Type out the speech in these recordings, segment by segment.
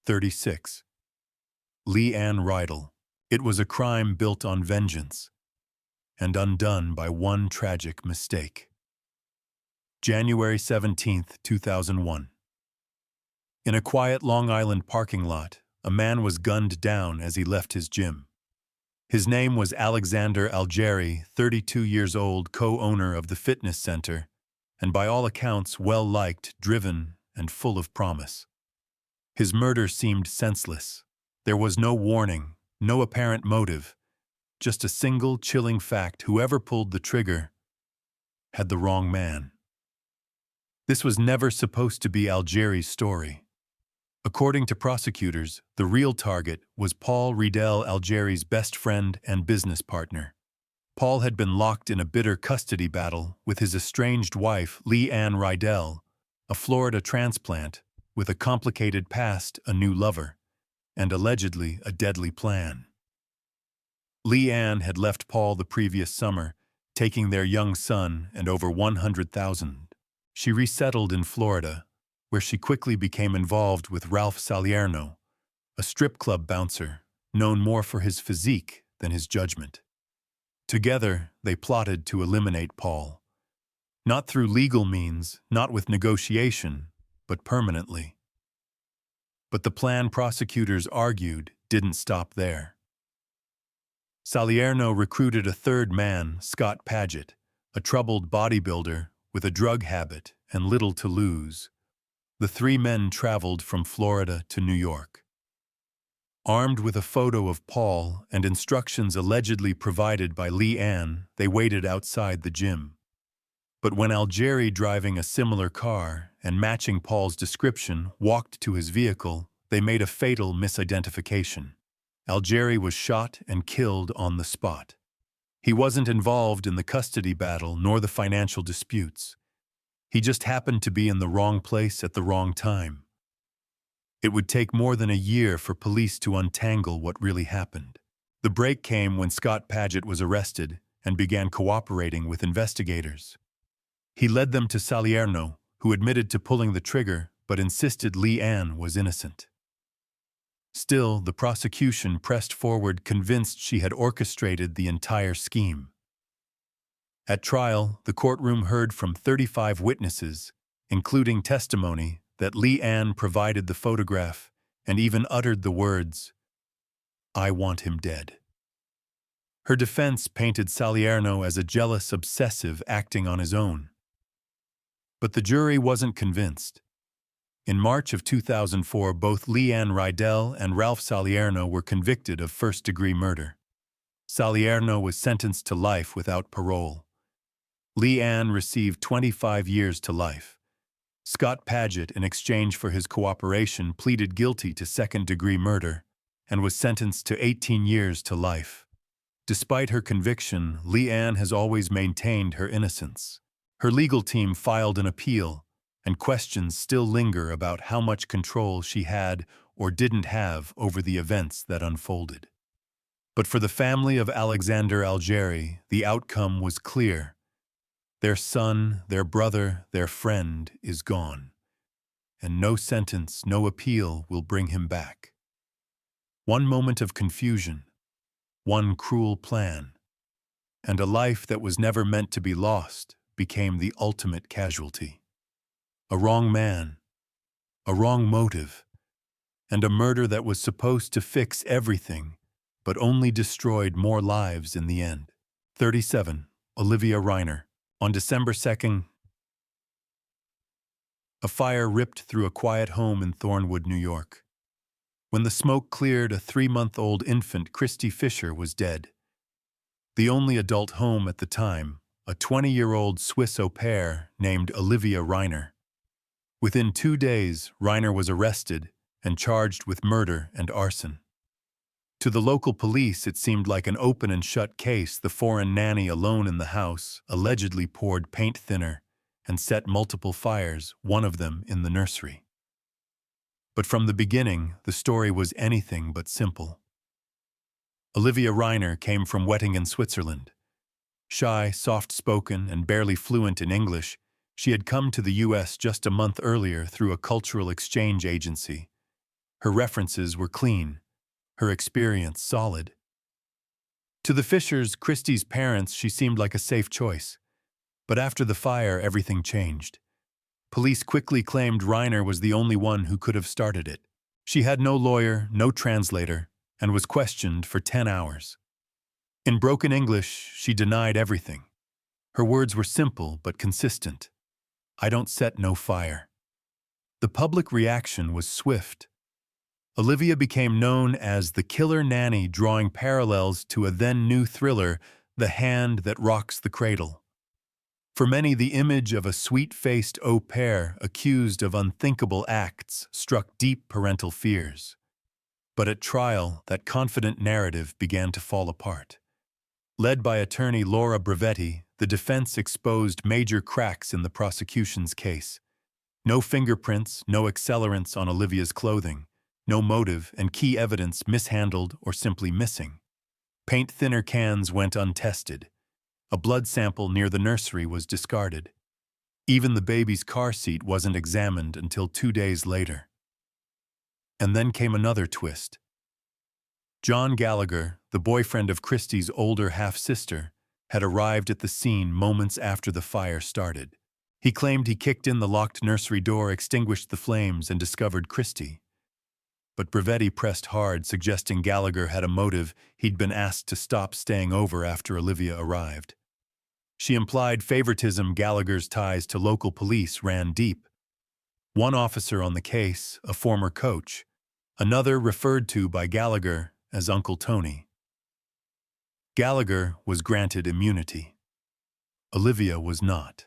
36. Ann REIDEL. It was a crime built on vengeance and undone by one tragic mistake. January 17, 2001. In a quiet Long Island parking lot, a man was gunned down as he left his gym. His name was Alexander Algeri, 32 years old, co-owner of the fitness center, and by all accounts well-liked, driven, and full of promise. His murder seemed senseless. There was no warning, no apparent motive, just a single chilling fact: whoever pulled the trigger had the wrong man. This was never supposed to be Algeri's story. According to prosecutors, the real target was Paul REIDEL, Algeri's best friend and business partner. Paul had been locked in a bitter custody battle with his estranged wife, Ann REIDEL, a Florida transplant with a complicated past, a new lover, and allegedly a deadly plan. Ann had left Paul the previous summer, taking their young son and over $100,000. She resettled in Florida, where she quickly became involved with Ralph Salerno, a strip club bouncer known more for his physique than his judgment. Together, they plotted to eliminate Paul. Not through legal means, not with negotiation, but permanently. But the plan, prosecutors argued, didn't stop there. Salerno recruited a third man, Scott Paget, a troubled bodybuilder with a drug habit and little to lose. The three men traveled from Florida to New York. Armed with a photo of Paul and instructions allegedly provided by Ann, they waited outside the gym. But when Algeri, driving a similar car and matching Paul's description, walked to his vehicle, they made a fatal misidentification. Algeri was shot and killed on the spot. He wasn't involved in the custody battle nor the financial disputes. He just happened to be in the wrong place at the wrong time. It would take more than a year for police to untangle what really happened. The break came when Scott Paget was arrested and began cooperating with investigators. He led them to Salerno, who admitted to pulling the trigger but insisted Ann was innocent. Still, the prosecution pressed forward, convinced she had orchestrated the entire scheme. At trial, the courtroom heard from 35 witnesses, including testimony that Ann provided the photograph and even uttered the words, "I want him dead." Her defense painted Salerno as a jealous obsessive acting on his own. But the jury wasn't convinced. In March of 2004, both Ann REIDEL and Ralph Salerno were convicted of first-degree murder. Salerno was sentenced to life without parole. Ann received 25 years to life. Scott Paget, in exchange for his cooperation, pleaded guilty to second-degree murder and was sentenced to 18 years to life. Despite her conviction, Ann has always maintained her innocence. Her legal team filed an appeal, and questions still linger about how much control she had or didn't have over the events that unfolded. But for the family of Alexander Algeri, the outcome was clear. Their son, their brother, their friend is gone, and no sentence, no appeal will bring him back. One moment of confusion, one cruel plan, and a life that was never meant to be lost became the ultimate casualty. A wrong man, a wrong motive, and a murder that was supposed to fix everything, but only destroyed more lives in the end. 37. Olivia RINER. On December 2nd, a fire ripped through a quiet home in Thornwood, New York. When the smoke cleared, a 3-month-old infant, Christy Fisher, was dead. The only adult home at the time, a 20-year-old Swiss au pair named Olivia RINER. Within 2 days, RINER was arrested and charged with murder and arson. To the local police, it seemed like an open and shut case. The foreign nanny, alone in the house, allegedly poured paint thinner and set multiple fires, one of them in the nursery. But from the beginning, the story was anything but simple. Olivia RINER came from Wettingen, Switzerland. Shy, soft-spoken, and barely fluent in English, she had come to the U.S. just a month earlier through a cultural exchange agency. Her references were clean, her experience solid. To the Fishers, Christie's parents, she seemed like a safe choice. But after the fire, everything changed. Police quickly claimed Reiner was the only one who could have started it. She had no lawyer, no translator, and was questioned for 10 hours. In broken English, she denied everything. Her words were simple but consistent. "I don't set no fire." The public reaction was swift. Olivia became known as the killer nanny, drawing parallels to a then-new thriller, The Hand That Rocks the Cradle. For many, the image of a sweet-faced au pair accused of unthinkable acts struck deep parental fears. But at trial, that confident narrative began to fall apart. Led by attorney Laura Brevetti, the defense exposed major cracks in the prosecution's case. No fingerprints, no accelerants on Olivia's clothing, no motive, and key evidence mishandled or simply missing. Paint thinner cans went untested. A blood sample near the nursery was discarded. Even the baby's car seat wasn't examined until 2 days later. And then came another twist. John Gallagher, the boyfriend of Christie's older half-sister, had arrived at the scene moments after the fire started. He claimed he kicked in the locked nursery door, extinguished the flames, and discovered Christie. But Brevetti pressed hard, suggesting Gallagher had a motive. He'd been asked to stop staying over after Olivia arrived. She implied favoritism. Gallagher's ties to local police ran deep. One officer on the case, a former coach, another referred to by Gallagher as Uncle Tony. Gallagher was granted immunity. Olivia was not.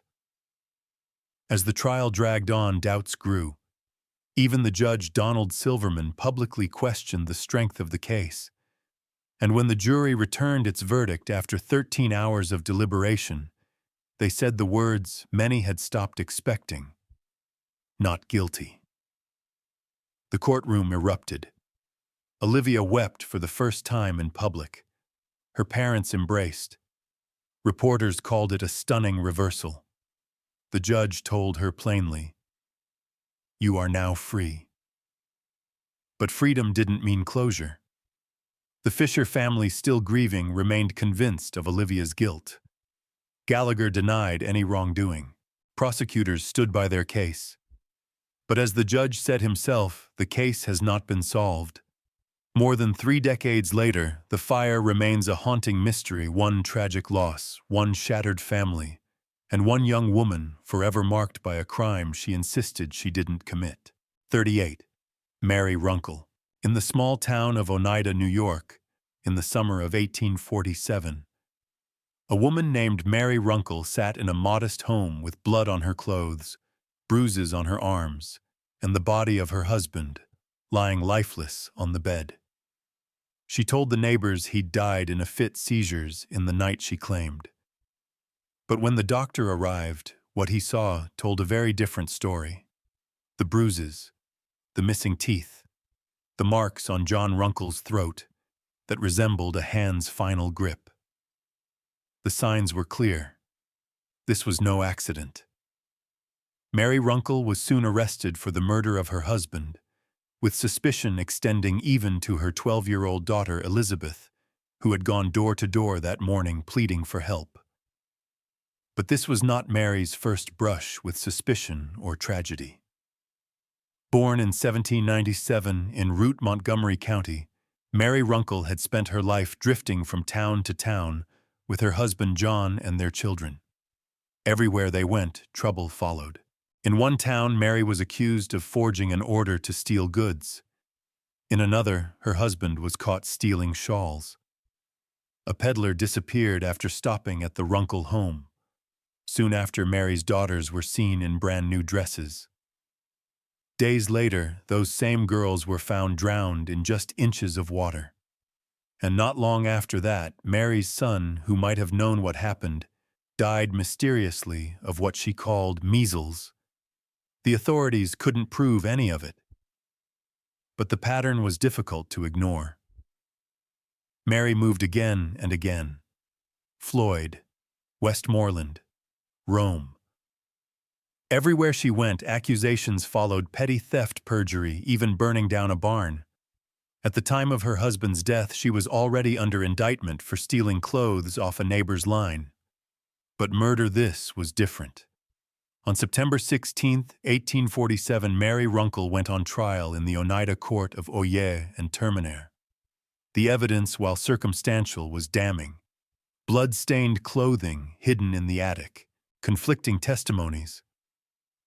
As the trial dragged on, doubts grew. Even the judge, Donald Silverman, publicly questioned the strength of the case. And when the jury returned its verdict after 13 hours of deliberation, they said the words many had stopped expecting: "Not guilty." The courtroom erupted. Olivia wept for the first time in public. Her parents embraced. Reporters called it a stunning reversal. The judge told her plainly, "You are now free." But freedom didn't mean closure. The Fisher family, still grieving, remained convinced of Olivia's guilt. Gallagher denied any wrongdoing. Prosecutors stood by their case. But as the judge said himself, the case has not been solved. More than 3 decades later, the fire remains a haunting mystery, one tragic loss, one shattered family, and one young woman forever marked by a crime she insisted she didn't commit. 38. Mary Runkle. In the small town of Oneida, New York, in the summer of 1847, a woman named Mary Runkle sat in a modest home with blood on her clothes, bruises on her arms, and the body of her husband lying lifeless on the bed. She told the neighbors he'd died in a fit seizures in the night she claimed. But when the doctor arrived, what he saw told a very different story. The bruises, the missing teeth, the marks on John Runkle's throat that resembled a hand's final grip. The signs were clear. This was no accident. Mary Runkle was soon arrested for the murder of her husband, with suspicion extending even to her 12-year-old daughter Elizabeth, who had gone door to door that morning pleading for help. But this was not Mary's first brush with suspicion or tragedy. Born in 1797 in Root, Montgomery County, Mary Runkle had spent her life drifting from town to town with her husband John and their children. Everywhere they went, trouble followed. In one town, Mary was accused of forging an order to steal goods. In another, her husband was caught stealing shawls. A peddler disappeared after stopping at the Runkle home. Soon after, Mary's daughters were seen in brand new dresses. Days later, those same girls were found drowned in just inches of water. And not long after that, Mary's son, who might have known what happened, died mysteriously of what she called measles. The authorities couldn't prove any of it. But the pattern was difficult to ignore. Mary moved again and again. Floyd, Westmoreland, Rome. Everywhere she went, accusations followed: petty theft, perjury, even burning down a barn. At the time of her husband's death, she was already under indictment for stealing clothes off a neighbor's line. But murder, this was different. On September 16, 1847, Mary RUNKLE went on trial in the Oneida court of Oyer and Terminer. The evidence, while circumstantial, was damning. Blood-stained clothing hidden in the attic, conflicting testimonies,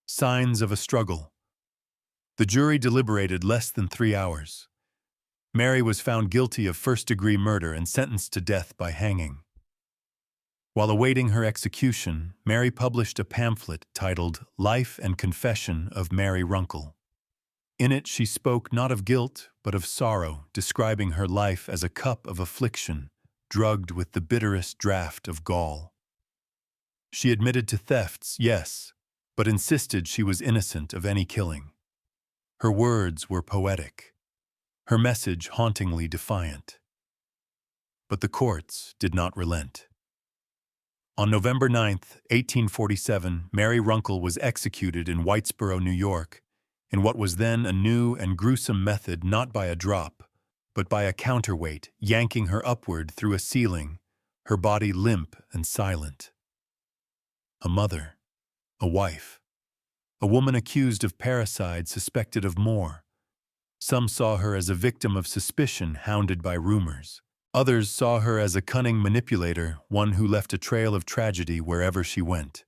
signs of a struggle. The jury deliberated less than 3 hours. Mary was found guilty of first-degree murder and sentenced to death by hanging. While awaiting her execution, Mary published a pamphlet titled Life and Confession of Mary RUNKLE. In it, she spoke not of guilt, but of sorrow, describing her life as a cup of affliction, drugged with the bitterest draught of gall. She admitted to thefts, yes, but insisted she was innocent of any killing. Her words were poetic, her message hauntingly defiant. But the courts did not relent. On November 9, 1847, Mary RUNKLE was executed in Whitesboro, New York, in what was then a new and gruesome method, not by a drop, but by a counterweight, yanking her upward through a ceiling, her body limp and silent. A mother, a wife, a woman accused of parricide, suspected of more. Some saw her as a victim of suspicion, hounded by rumors. Others saw her as a cunning manipulator, one who left a trail of tragedy wherever she went.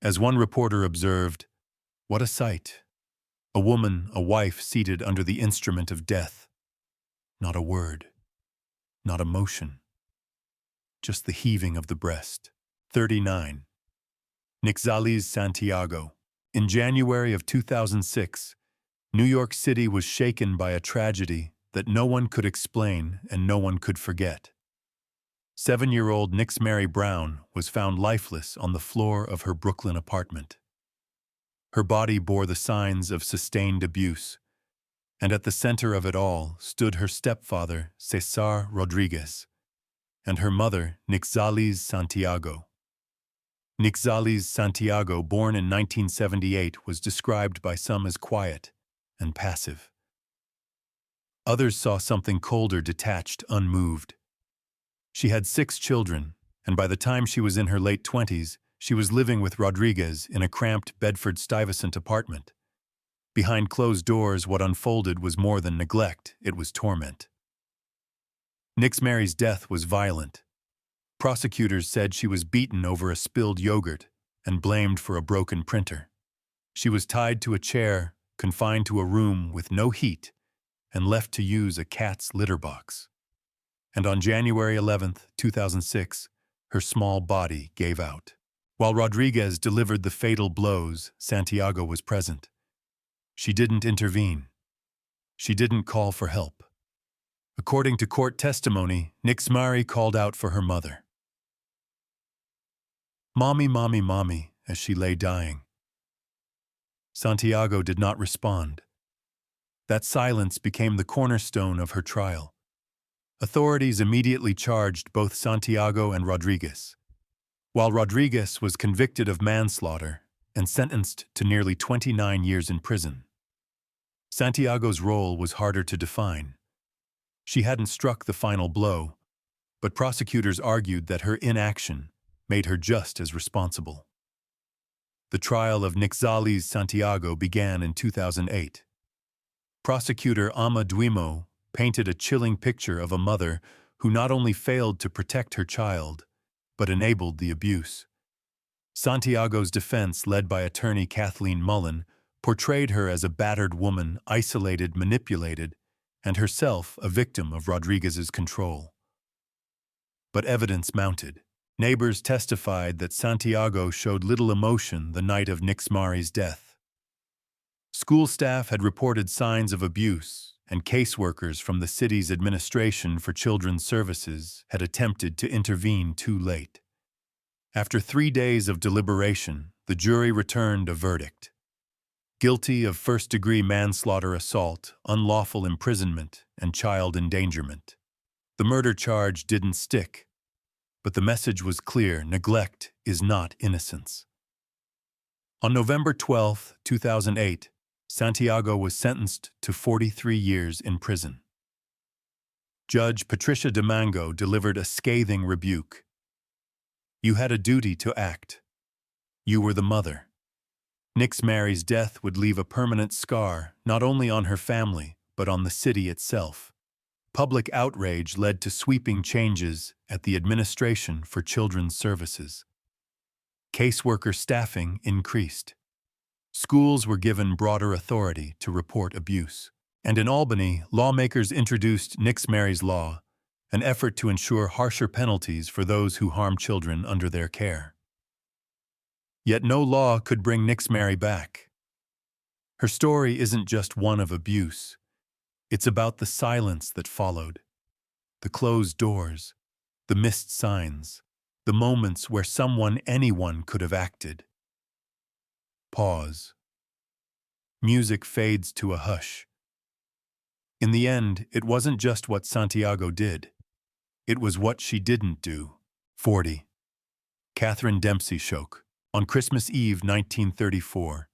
As one reporter observed, "What a sight! A woman, a wife, seated under the instrument of death. Not a word, not a motion, just the heaving of the breast." 39. Nixzaliz SANTIAGO. In January of 2006, New York City was shaken by a tragedy that no one could explain and no one could forget. 7-year-old Nix Mary Brown was found lifeless on the floor of her Brooklyn apartment. Her body bore the signs of sustained abuse, and at the center of it all stood her stepfather, Cesar Rodriguez, and her mother, Nixzaliz Santiago. Nixzaliz Santiago, born in 1978, was described by some as quiet and passive. Others saw something colder, detached, unmoved. She had 6 children, and by the time she was in her late 20s, she was living with Rodriguez in a cramped Bedford-Stuyvesant apartment. Behind closed doors, what unfolded was more than neglect, it was torment. Nix Mary's death was violent. Prosecutors said she was beaten over a spilled yogurt and blamed for a broken printer. She was tied to a chair, confined to a room with no heat, and left to use a cat's litter box. And on January 11, 2006, her small body gave out. While Rodriguez delivered the fatal blows, Santiago was present. She didn't intervene. She didn't call for help. According to court testimony, Nix Mary called out for her mother. "Mommy, mommy, mommy," as she lay dying. Santiago did not respond. That silence became the cornerstone of her trial. Authorities immediately charged both Santiago and Rodriguez. While Rodriguez was convicted of manslaughter and sentenced to nearly 29 years in prison. Santiago's role was harder to define. She hadn't struck the final blow, but prosecutors argued that her inaction made her just as responsible. The trial of Nixzaliz Santiago began in 2008. Prosecutor Ama Duimo painted a chilling picture of a mother who not only failed to protect her child, but enabled the abuse. Santiago's defense, led by attorney Kathleen Mullen, portrayed her as a battered woman, isolated, manipulated, and herself a victim of Rodriguez's control. But evidence mounted. Neighbors testified that Santiago showed little emotion the night of Nix Mary's death. School staff had reported signs of abuse, and caseworkers from the city's administration for children's services had attempted to intervene too late. After 3 days of deliberation, the jury returned a verdict: guilty of first-degree manslaughter, assault, unlawful imprisonment, and child endangerment. The murder charge didn't stick, but the message was clear: neglect is not innocence. On November 12, 2008, Santiago was sentenced to 43 years in prison. Judge Patricia DeMango delivered a scathing rebuke. "You had a duty to act. You were the mother." Nixzaliz death would leave a permanent scar not only on her family, but on the city itself. Public outrage led to sweeping changes at the Administration for Children's Services. Caseworker staffing increased. Schools were given broader authority to report abuse. And in Albany, lawmakers introduced Nixzaliz Law, an effort to ensure harsher penalties for those who harm children under their care. Yet no law could bring Nixzaliz back. Her story isn't just one of abuse. It's about the silence that followed, the closed doors, the missed signs, the moments where anyone could have acted. Pause. Music fades to a hush. In the end, it wasn't just what Santiago did. It was what she didn't do. 40. Kathryn Dempsey SCHOCH. On Christmas Eve 1934,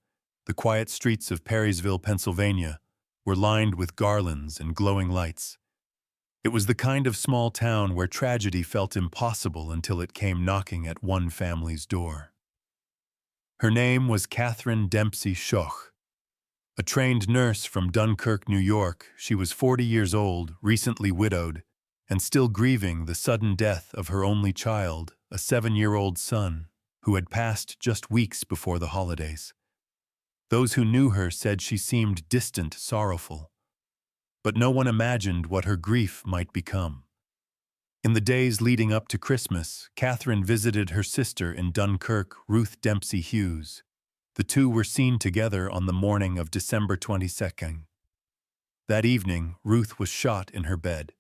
the quiet streets of Perrysville, Pennsylvania, were lined with garlands and glowing lights. It was the kind of small town where tragedy felt impossible until it came knocking at one family's door. Her name was Kathryn Dempsey SCHOCH. A trained nurse from Dunkirk, New York, she was 40 years old, recently widowed, and still grieving the sudden death of her only child, a 7-year-old son, who had passed just weeks before the holidays. Those who knew her said she seemed distant, sorrowful. But no one imagined what her grief might become. In the days leading up to Christmas, Kathryn visited her sister in Dunkirk, Ruth Dempsey Hughes. The two were seen together on the morning of December 22nd. That evening, Ruth was shot in her bed.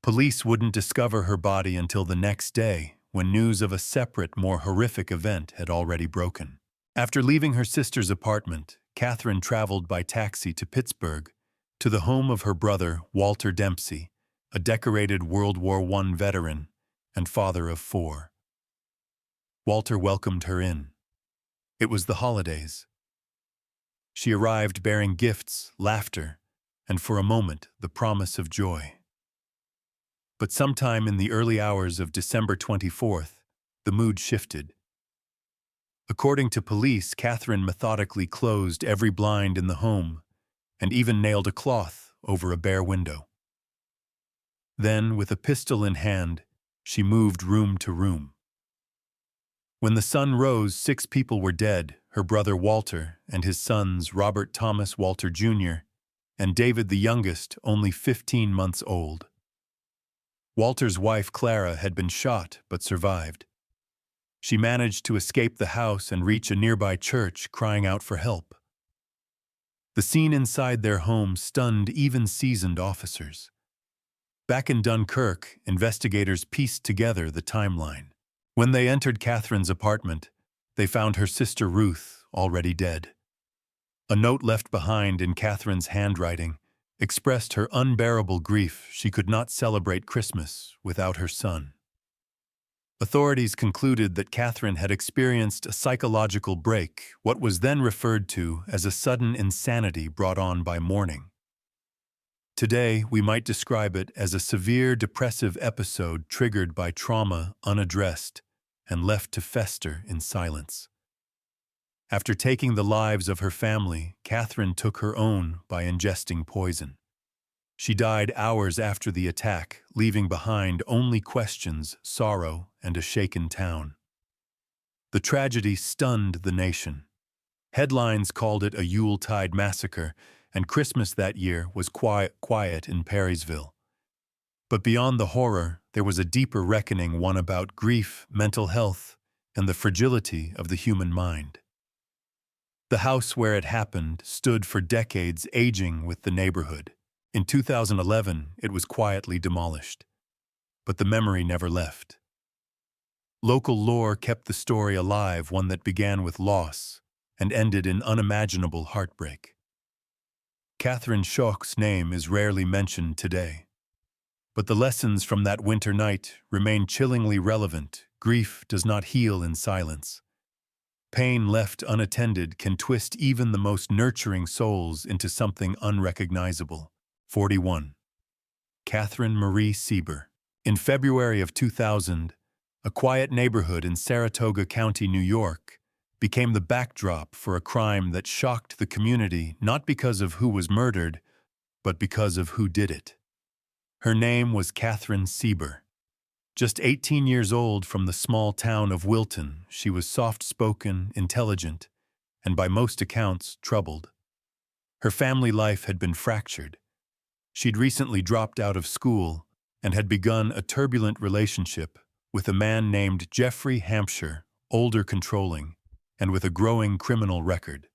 Police wouldn't discover her body until the next day, when news of a separate, more horrific event had already broken. After leaving her sister's apartment, Kathryn traveled by taxi to Pittsburgh, to the home of her brother, Walter Dempsey, a decorated World War I veteran and father of 4. Walter welcomed her in. It was the holidays. She arrived bearing gifts, laughter, and for a moment, the promise of joy. But sometime in the early hours of December 24th, the mood shifted. According to police, Kathryn methodically closed every blind in the home and even nailed a cloth over a bare window. Then, with a pistol in hand, she moved room to room. When the sun rose, 6 people were dead, her brother Walter and his sons Robert Thomas Walter Jr. and David the youngest, only 15 months old. Walter's wife Clara had been shot but survived. She managed to escape the house and reach a nearby church, crying out for help. The scene inside their home stunned even seasoned officers. Back in Dunkirk, investigators pieced together the timeline. When they entered Kathryn's apartment, they found her sister Ruth already dead. A note left behind in Kathryn's handwriting expressed her unbearable grief she could not celebrate Christmas without her son. Authorities concluded that Kathryn had experienced a psychological break, what was then referred to as a sudden insanity brought on by mourning. Today, we might describe it as a severe depressive episode triggered by trauma unaddressed and left to fester in silence. After taking the lives of her family, Kathryn took her own by ingesting poison. She died hours after the attack, leaving behind only questions, sorrow, and a shaken town. The tragedy stunned the nation. Headlines called it a Yuletide massacre, and Christmas that year was quiet in Perrysville. But beyond the horror, there was a deeper reckoning, one about grief, mental health, and the fragility of the human mind. The house where it happened stood for decades, aging with the neighborhood. In 2011, it was quietly demolished. But the memory never left. Local lore kept the story alive, one that began with loss and ended in unimaginable heartbreak. Kathryn SCHOCH's name is rarely mentioned today. But the lessons from that winter night remain chillingly relevant. Grief does not heal in silence. Pain left unattended can twist even the most nurturing souls into something unrecognizable. 41. Kathryn Marie SEEBER. In February of 2000, a quiet neighborhood in Saratoga County, New York, became the backdrop for a crime that shocked the community not because of who was murdered, but because of who did it. Her name was Kathryn SEEBER. Just 18 years old from the small town of Wilton, she was soft-spoken, intelligent, and by most accounts, troubled. Her family life had been fractured. She'd recently dropped out of school and had begun a turbulent relationship with a man named Jeffrey Hampshire, older, controlling, and with a growing criminal record.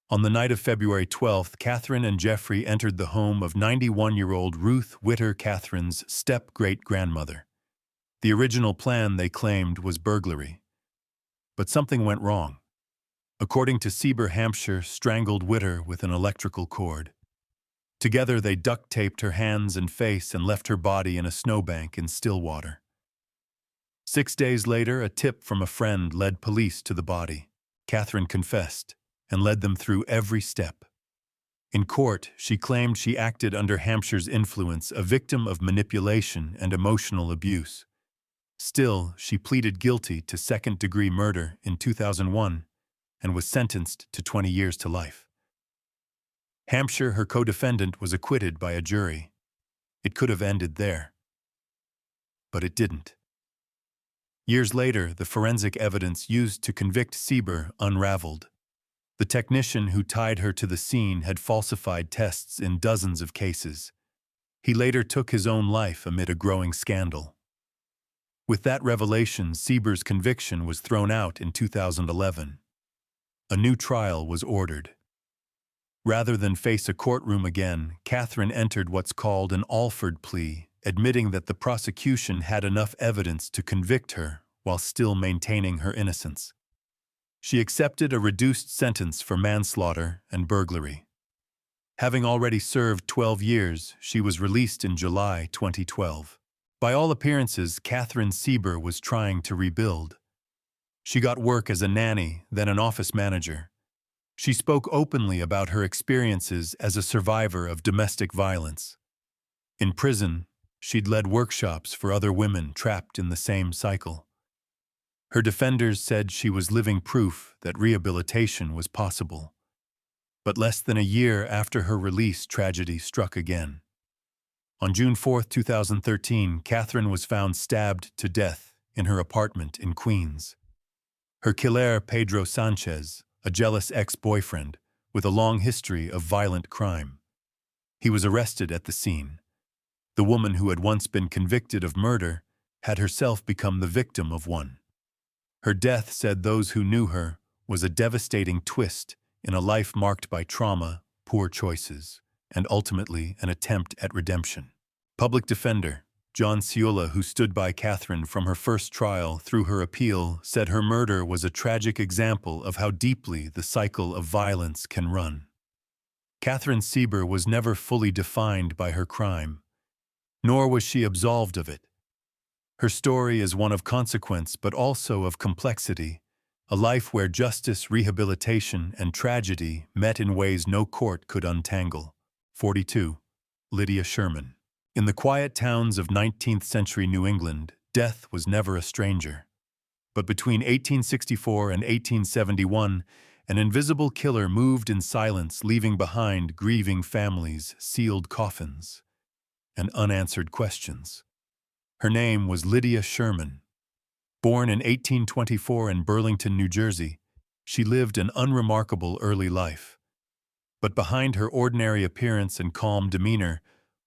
On the night of February 12th, Kathryn and Jeffrey entered the home of 91-year-old Ruth Witter, Kathryn's step-great-grandmother. The original plan, they claimed, was burglary. But something went wrong. According to SEEBER, Hampshire strangled Witter with an electrical cord. Together, they duct-taped her hands and face and left her body in a snowbank in Stillwater. 6 days later, a tip from a friend led police to the body. Kathryn confessed and led them through every step. In court, she claimed she acted under Hampshire's influence, a victim of manipulation and emotional abuse. Still, she pleaded guilty to second-degree murder in 2001 and was sentenced to 20 years to life. Hampshire, her co-defendant, was acquitted by a jury. It could have ended there. But it didn't. Years later, the forensic evidence used to convict SEEBER unraveled. The technician who tied her to the scene had falsified tests in dozens of cases. He later took his own life amid a growing scandal. With that revelation, SEEBER's conviction was thrown out in 2011. A new trial was ordered. Rather than face a courtroom again, Kathryn entered what's called an Alford plea, admitting that the prosecution had enough evidence to convict her while still maintaining her innocence. She accepted a reduced sentence for manslaughter and burglary. Having already served 12 years, she was released in July 2012. By all appearances, Kathryn SEEBER was trying to rebuild. She got work as a nanny, then an office manager. She spoke openly about her experiences as a survivor of domestic violence. In prison, she'd led workshops for other women trapped in the same cycle. Her defenders said she was living proof that rehabilitation was possible. But less than a year after her release, tragedy struck again. On June 4, 2013, Kathryn was found stabbed to death in her apartment in Queens. Her killer, Pedro Sanchez, a jealous ex-boyfriend with a long history of violent crime. He was arrested at the scene. The woman who had once been convicted of murder had herself become the victim of one. Her death, said those who knew her, was a devastating twist in a life marked by trauma, poor choices, and ultimately an attempt at redemption. Public defender John Ciulla, who stood by Kathryn from her first trial through her appeal, said her murder was a tragic example of how deeply the cycle of violence can run. Kathryn SEEBER was never fully defined by her crime, nor was she absolved of it. Her story is one of consequence but also of complexity, a life where justice, rehabilitation, and tragedy met in ways no court could untangle. 42. Lydia SHERMAN. In the quiet towns of 19th-century New England, death was never a stranger. But between 1864 and 1871, an invisible killer moved in silence, leaving behind grieving families, sealed coffins, and unanswered questions. Her name was Lydia SHERMAN. Born in 1824 in Burlington, New Jersey, she lived an unremarkable early life. But behind her ordinary appearance and calm demeanor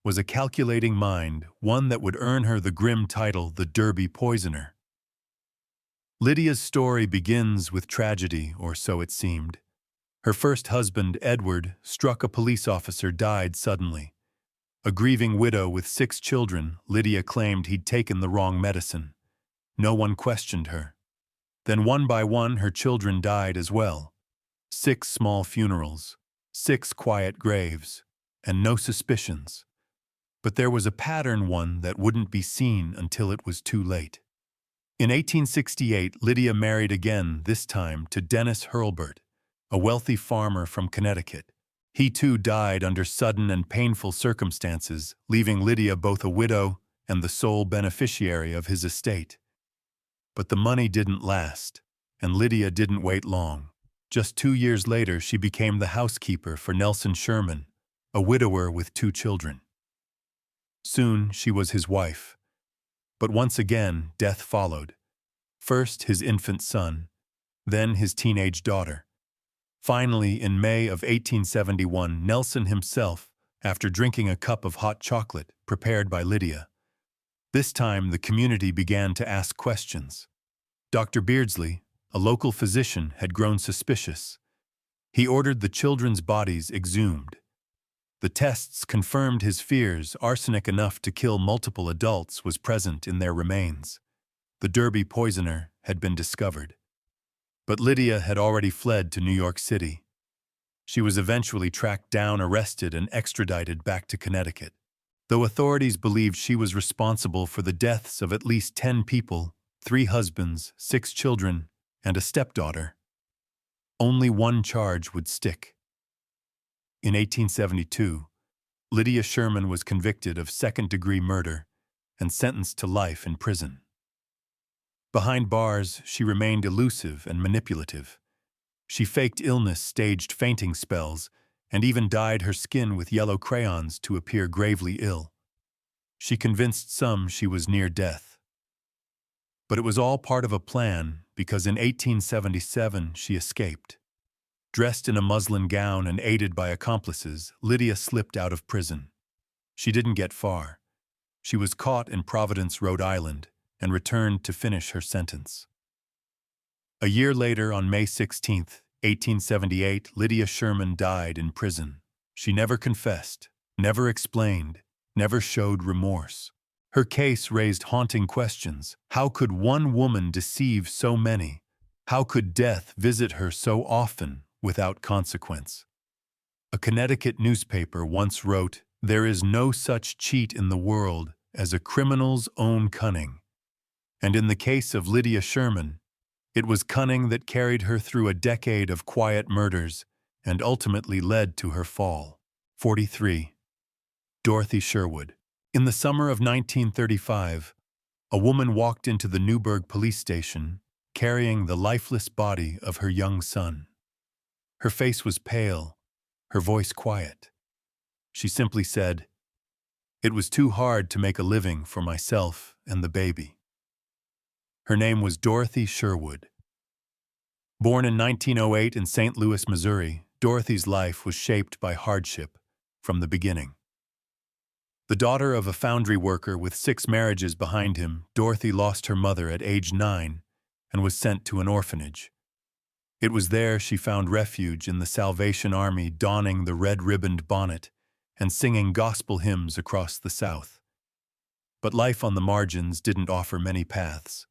was a calculating mind, one that would earn her the grim title, the Derby Poisoner. Lydia's story begins with tragedy, or so it seemed. Her first husband, Edward, struck a police officer, died suddenly. A grieving widow with 6 children, Lydia claimed he'd taken the wrong medicine. No one questioned her. Then one by one her children died as well. 6 small funerals, 6 quiet graves, and no suspicions. But there was a pattern, one that wouldn't be seen until it was too late. In 1868, Lydia married again, this time to Dennis Hurlburt, a wealthy farmer from Connecticut. He too died under sudden and painful circumstances, leaving Lydia both a widow and the sole beneficiary of his estate. But the money didn't last, and Lydia didn't wait long. Just 2 years later, she became the housekeeper for Nelson Sherman, a widower with 2 children. Soon she was his wife. But once again, death followed. First his infant son, then his teenage daughter. Finally, in May of 1871, Nelson himself, after drinking a cup of hot chocolate prepared by Lydia. This time, the community began to ask questions. Dr. Beardsley, a local physician, had grown suspicious. He ordered the children's bodies exhumed. The tests confirmed his fears. Arsenic enough to kill multiple adults was present in their remains. The Derby poisoner had been discovered. But Lydia had already fled to New York City. She was eventually tracked down, arrested, and extradited back to Connecticut. Though authorities believed she was responsible for the deaths of at least 10 people, 3 husbands, 6 children, and a stepdaughter, only one charge would stick. In 1872, Lydia Sherman was convicted of second-degree murder and sentenced to life in prison. Behind bars, she remained elusive and manipulative. She faked illness, staged fainting spells, and even dyed her skin with yellow crayons to appear gravely ill. She convinced some she was near death. But it was all part of a plan, because in 1877 she escaped. Dressed in a muslin gown and aided by accomplices, Lydia slipped out of prison. She didn't get far. She was caught in Providence, Rhode Island, and returned to finish her sentence. A year later, on May 16, 1878, Lydia Sherman died in prison. She never confessed, never explained, never showed remorse. Her case raised haunting questions. How could one woman deceive so many? How could death visit her so often without consequence? A Connecticut newspaper once wrote, "There is no such cheat in the world as a criminal's own cunning." And in the case of Lydia Sherman, it was cunning that carried her through a decade of quiet murders and ultimately led to her fall. 43. Dorothy Sherwood. In the summer of 1935, a woman walked into the Newburgh police station carrying the lifeless body of her young son. Her face was pale, her voice quiet. She simply said, "It was too hard to make a living for myself and the baby." Her name was Dorothy Sherwood. Born in 1908 in St. Louis, Missouri, Dorothy's life was shaped by hardship from the beginning. The daughter of a foundry worker with 6 marriages behind him, Dorothy lost her mother at age 9 and was sent to an orphanage. It was there she found refuge in the Salvation Army, donning the red-ribboned bonnet and singing gospel hymns across the South. But life on the margins didn't offer many paths.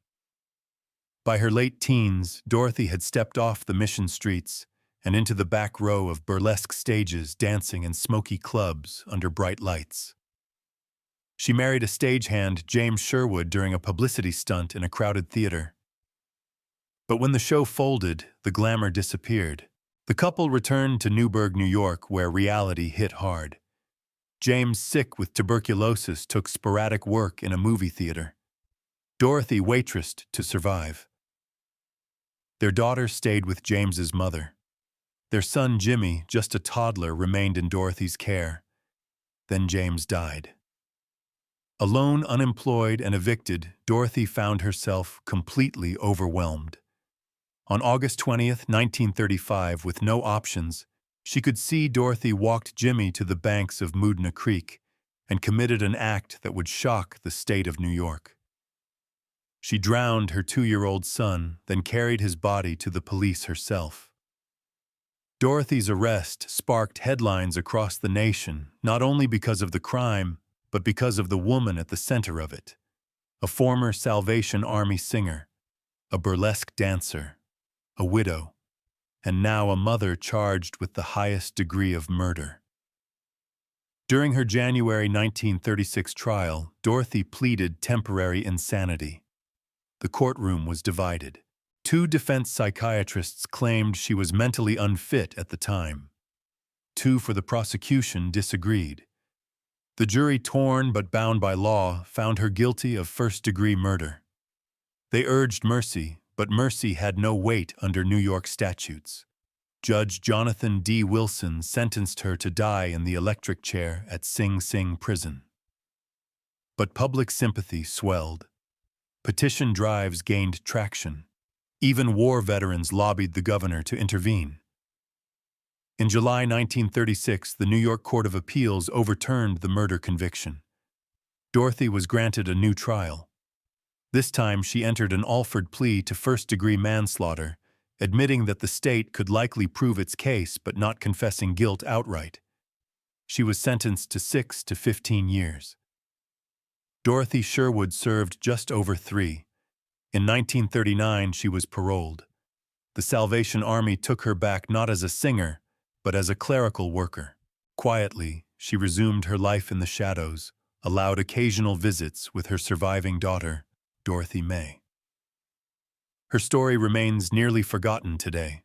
By her late teens, Dorothy had stepped off the mission streets and into the back row of burlesque stages, dancing in smoky clubs under bright lights. She married a stagehand, James Sherwood, during a publicity stunt in a crowded theater. But when the show folded, the glamour disappeared. The couple returned to Newburgh, New York, where reality hit hard. James, sick with tuberculosis, took sporadic work in a movie theater. Dorothy waitressed to survive. Their daughter stayed with James's mother. Their son, Jimmy, just a toddler, remained in Dorothy's care. Then James died. Alone, unemployed, and evicted, Dorothy found herself completely overwhelmed. On August 20th, 1935, with no options, she could see Dorothy walked Jimmy to the banks of Moodna Creek and committed an act that would shock the state of New York. She drowned her 2-year-old son, then carried his body to the police herself. Dorothy's arrest sparked headlines across the nation, not only because of the crime, but because of the woman at the center of it. A former Salvation Army singer, a burlesque dancer, a widow, and now a mother charged with the highest degree of murder. During her January 1936 trial, Dorothy pleaded temporary insanity. The courtroom was divided. Two defense psychiatrists claimed she was mentally unfit at the time. Two for the prosecution disagreed. The jury, torn but bound by law, found her guilty of first-degree murder. They urged mercy, but mercy had no weight under New York statutes. Judge Jonathan D. Wilson sentenced her to die in the electric chair at Sing Sing Prison. But public sympathy swelled. Petition drives gained traction. Even war veterans lobbied the governor to intervene. In July 1936, the New York Court of Appeals overturned the murder conviction. Dorothy was granted a new trial. This time she entered an Alford plea to first-degree manslaughter, admitting that the state could likely prove its case but not confessing guilt outright. She was sentenced to 6 to 15 years. Dorothy Sherwood served just over 3. In 1939, she was paroled. The Salvation Army took her back not as a singer, but as a clerical worker. Quietly, she resumed her life in the shadows, allowed occasional visits with her surviving daughter, Dorothy May. Her story remains nearly forgotten today.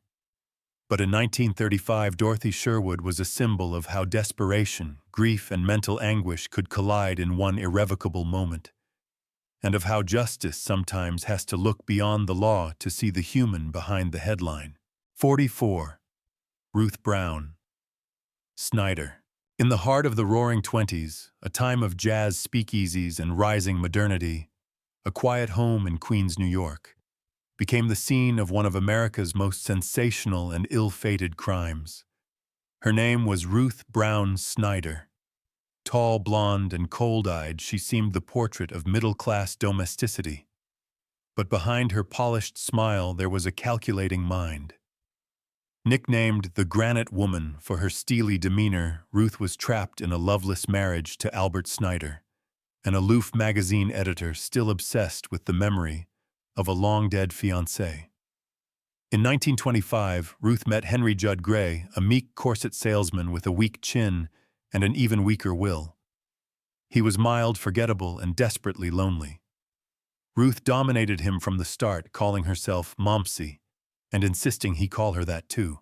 But in 1935, Dorothy Sherwood was a symbol of how desperation, grief, and mental anguish could collide in one irrevocable moment, and of how justice sometimes has to look beyond the law to see the human behind the headline. 44. Ruth Brown. SNYDER. In the heart of the Roaring Twenties, a time of jazz speakeasies and rising modernity, a quiet home in Queens, New York, became the scene of one of America's most sensational and ill-fated crimes. Her name was Ruth Brown SNYDER. Tall, blonde, and cold-eyed, she seemed the portrait of middle-class domesticity. But behind her polished smile there was a calculating mind. Nicknamed the Granite Woman for her steely demeanor, Ruth was trapped in a loveless marriage to Albert SNYDER, an aloof magazine editor still obsessed with the memory of a long-dead fiancé. In 1925, Ruth met Henry Judd Gray, a meek corset salesman with a weak chin and an even weaker will. He was mild, forgettable, and desperately lonely. Ruth dominated him from the start, calling herself Momsy, and insisting he call her that too.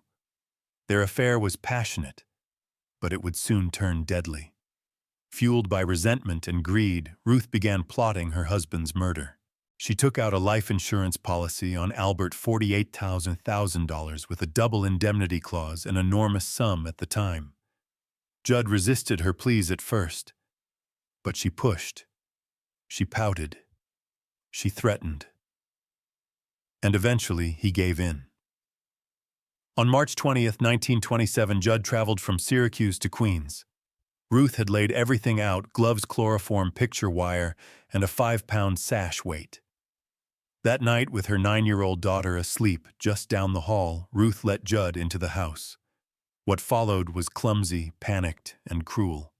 Their affair was passionate, but it would soon turn deadly. Fueled by resentment and greed, Ruth began plotting her husband's murder. She took out a life insurance policy on Albert, $48,000 with a double indemnity clause, an enormous sum at the time. Judd resisted her pleas at first, but she pushed. She pouted. She threatened. And eventually he gave in. On March 20th, 1927, Judd traveled from Syracuse to Queens. Ruth had laid everything out: gloves, chloroform, picture wire, and a 5-pound sash weight. That night, with her 9-year-old daughter asleep just down the hall, Ruth let Judd into the house. What followed was clumsy, panicked, and cruel.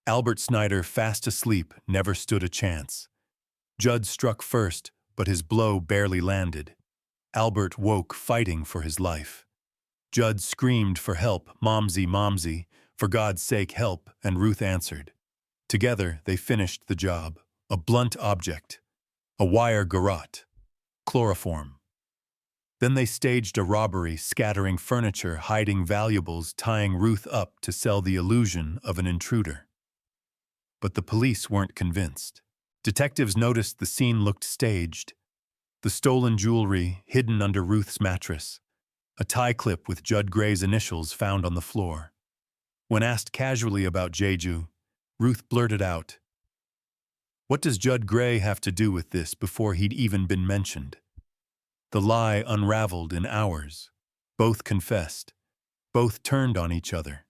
Albert SNYDER, fast asleep, never stood a chance. Judd struck first, but his blow barely landed. Albert woke, fighting for his life. Judd screamed for help, "Momsy, Momsy, for God's sake, help," and Ruth answered. Together, they finished the job. A blunt object. A wire garrote. Chloroform. Then they staged a robbery, scattering furniture, hiding valuables, tying Ruth up to sell the illusion of an intruder. But the police weren't convinced. Detectives noticed the scene looked staged. The stolen jewelry hidden under Ruth's mattress. A tie clip with Judd Gray's initials found on the floor. When asked casually about Jeju, Ruth blurted out, "What does Judd Gray have to do with this?" before he'd even been mentioned. The lie unraveled in hours. Both confessed. Both turned on each other.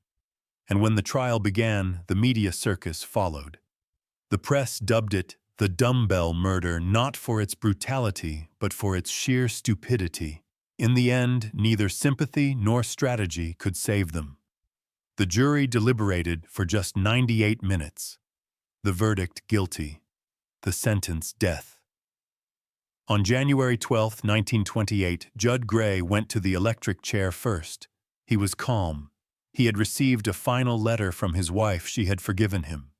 And when the trial began, the media circus followed. The press dubbed it the dumbbell murder, not for its brutality, but for its sheer stupidity. In the end, neither sympathy nor strategy could save them. The jury deliberated for just 98 minutes. The verdict, guilty. The sentence, death. On January 12, 1928, Judd Gray went to the electric chair first. He was calm. He had received a final letter from his wife. She had forgiven him.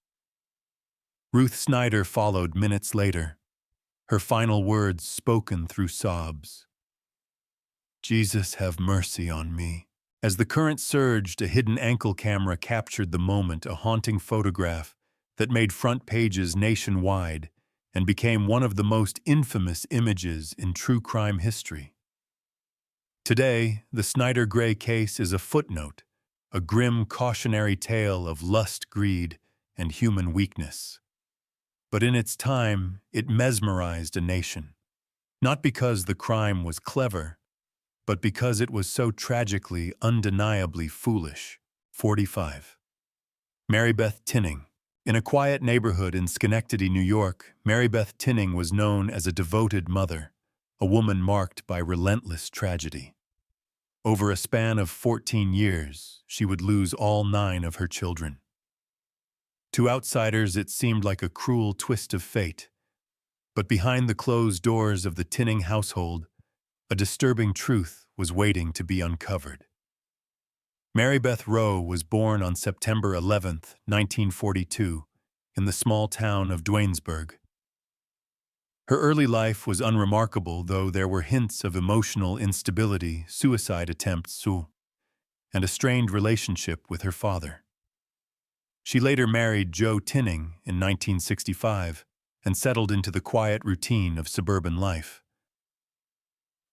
Ruth SNYDER followed minutes later. her final words spoken through sobs. "Jesus, have mercy on me." As the current surged, a hidden ankle camera captured the moment, a haunting photograph that made front pages nationwide and became one of the most infamous images in true crime history. Today, the SNYDER Gray case is a footnote, a grim cautionary tale of lust, greed, and human weakness. But in its time, it mesmerized a nation. Not because the crime was clever, but because it was so tragically, undeniably foolish. 45. Marybeth Tinning. In a quiet neighborhood in Schenectady, New York, Marybeth Tinning was known as a devoted mother, a woman marked by relentless tragedy. Over a span of 14 years, she would lose all 9 of her children. To outsiders, it seemed like a cruel twist of fate. But behind the closed doors of the Tinning household, a disturbing truth was waiting to be uncovered. Marybeth Rowe was born on September 11, 1942, in the small town of Duanesburg. Her early life was unremarkable, though there were hints of emotional instability, suicide attempts, and a strained relationship with her father. She later married Joe Tinning in 1965 and settled into the quiet routine of suburban life.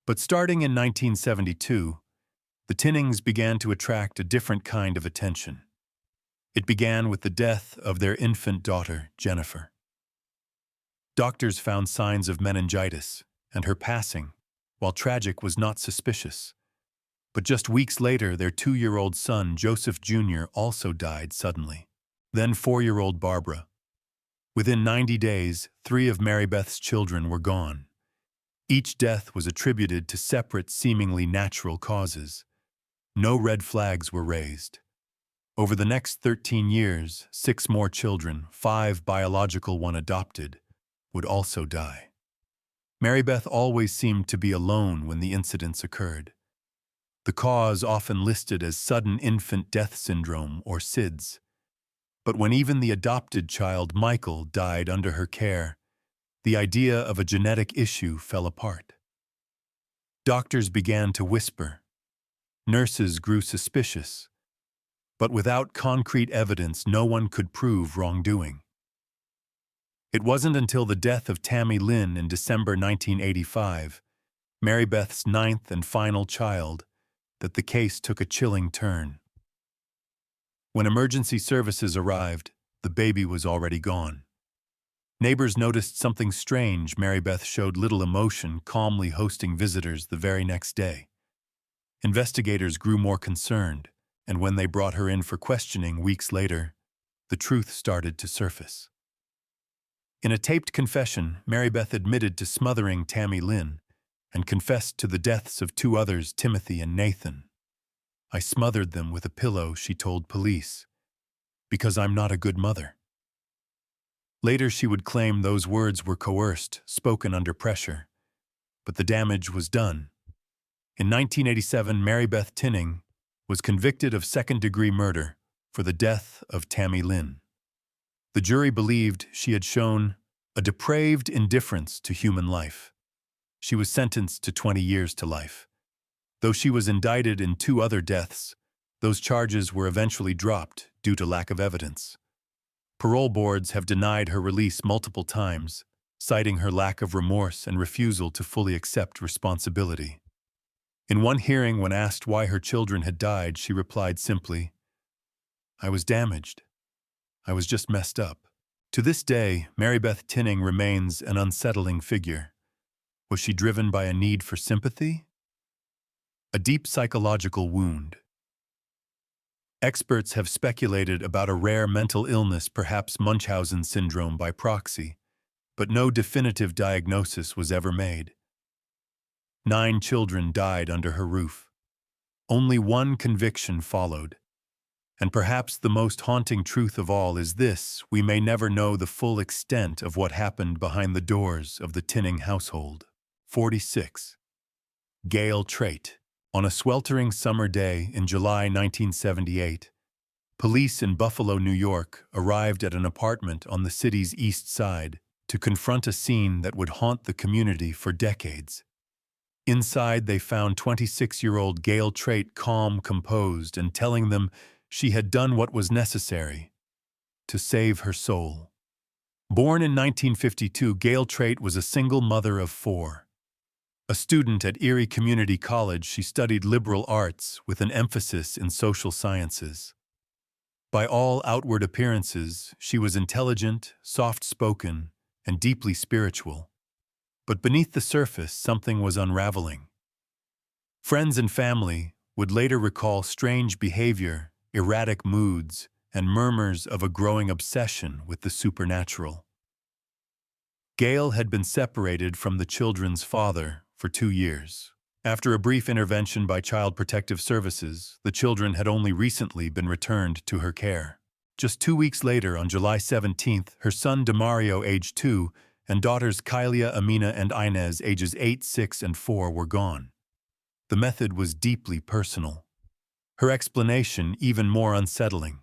But starting in 1972, the Tinnings began to attract a different kind of attention. It began with the death of their infant daughter, Jennifer. Doctors found signs of meningitis, and her passing, while tragic, was not suspicious. But just weeks later, their 2-year-old son, Joseph Jr., also died suddenly. Then 4-year-old Barbara. Within 90 days, 3 of Marybeth's children were gone. Each death was attributed to separate, seemingly natural causes. No red flags were raised. Over the next 13 years, 6 more children, 5 biological, 1 adopted, would also die. Marybeth always seemed to be alone when the incidents occurred. The cause often listed as sudden infant death syndrome, or SIDS. But when even the adopted child, Michael, died under her care, the idea of a genetic issue fell apart. Doctors began to whisper. Nurses grew suspicious. But without concrete evidence, no one could prove wrongdoing. It wasn't until the death of Tammy Lynn in December 1985, Marybeth's 9th and final child, that the case took a chilling turn. When emergency services arrived, the baby was already gone. Neighbors noticed something strange. Marybeth showed little emotion, calmly hosting visitors the very next day. Investigators grew more concerned, and when they brought her in for questioning weeks later, the truth started to surface. In a taped confession, Marybeth admitted to smothering Tammy Lynn and confessed to the deaths of 2 others, Timothy and Nathan. "I smothered them with a pillow," she told police, "because I'm not a good mother." Later, she would claim those words were coerced, spoken under pressure. But the damage was done. In 1987, Marybeth Tinning was convicted of second-degree murder for the death of Tammy Lynn. The jury believed she had shown a depraved indifference to human life. She was sentenced to 20 years to life. Though she was indicted in 2 other deaths, those charges were eventually dropped due to lack of evidence. Parole boards have denied her release multiple times, citing her lack of remorse and refusal to fully accept responsibility. In one hearing, when asked why her children had died, she replied simply, "I was damaged. I was just messed up." To this day, Marybeth Tinning remains an unsettling figure. Was she driven by a need for sympathy? A deep psychological wound. Experts have speculated about a rare mental illness, perhaps Munchausen syndrome by proxy, but no definitive diagnosis was ever made. 9 children died under her roof. Only 1 conviction followed. And perhaps the most haunting truth of all is this: we may never know the full extent of what happened behind the doors of the Tinning household. 46. Gail TRAIT. On a sweltering summer day in July 1978, police in Buffalo, New York, arrived at an apartment on the city's east side to confront a scene that would haunt the community for decades. Inside, they found 26-year-old Gail TRAIT calm, composed, and telling them she had done what was necessary to save her soul. Born in 1952, Gail TRAIT was a single mother of 4. A student at Erie Community College, she studied liberal arts with an emphasis in social sciences. By all outward appearances, she was intelligent, soft-spoken, and deeply spiritual. But beneath the surface, something was unraveling. Friends and family would later recall strange behavior, erratic moods, and murmurs of a growing obsession with the supernatural. Gail had been separated from the children's father for 2 years. After a brief intervention by Child Protective Services, the children had only recently been returned to her care. Just 2 weeks later, on July 17th, her son Demario, age 2, and daughters Kylia, Amina, and Inez, ages 8, 6, and 4, were gone. The method was deeply personal. Her explanation even more unsettling.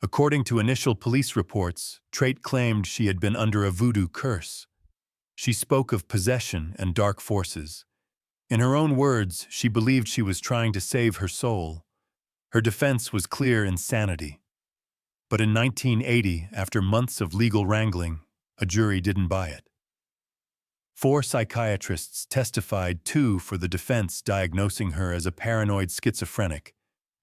According to initial police reports, TRAIT claimed she had been under a voodoo curse. She spoke of possession and dark forces. In her own words, she believed she was trying to save her soul. Her defense was clear insanity. But in 1980, after months of legal wrangling, a jury didn't buy it. 4 psychiatrists testified, 2 for the defense diagnosing her as a paranoid schizophrenic,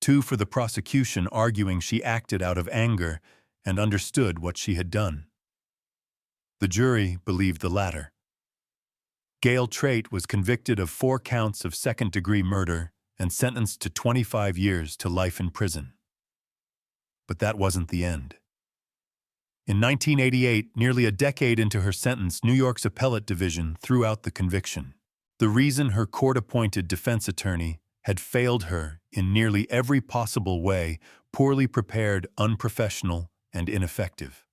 2 for the prosecution arguing she acted out of anger and understood what she had done. The jury believed the latter. Gail TRAIT was convicted of 4 counts of second-degree murder and sentenced to 25 years to life in prison. But that wasn't the end. In 1988, nearly a decade into her sentence, New York's appellate division threw out the conviction. The reason: her court-appointed defense attorney had failed her in nearly every possible way, poorly prepared, unprofessional, and ineffective.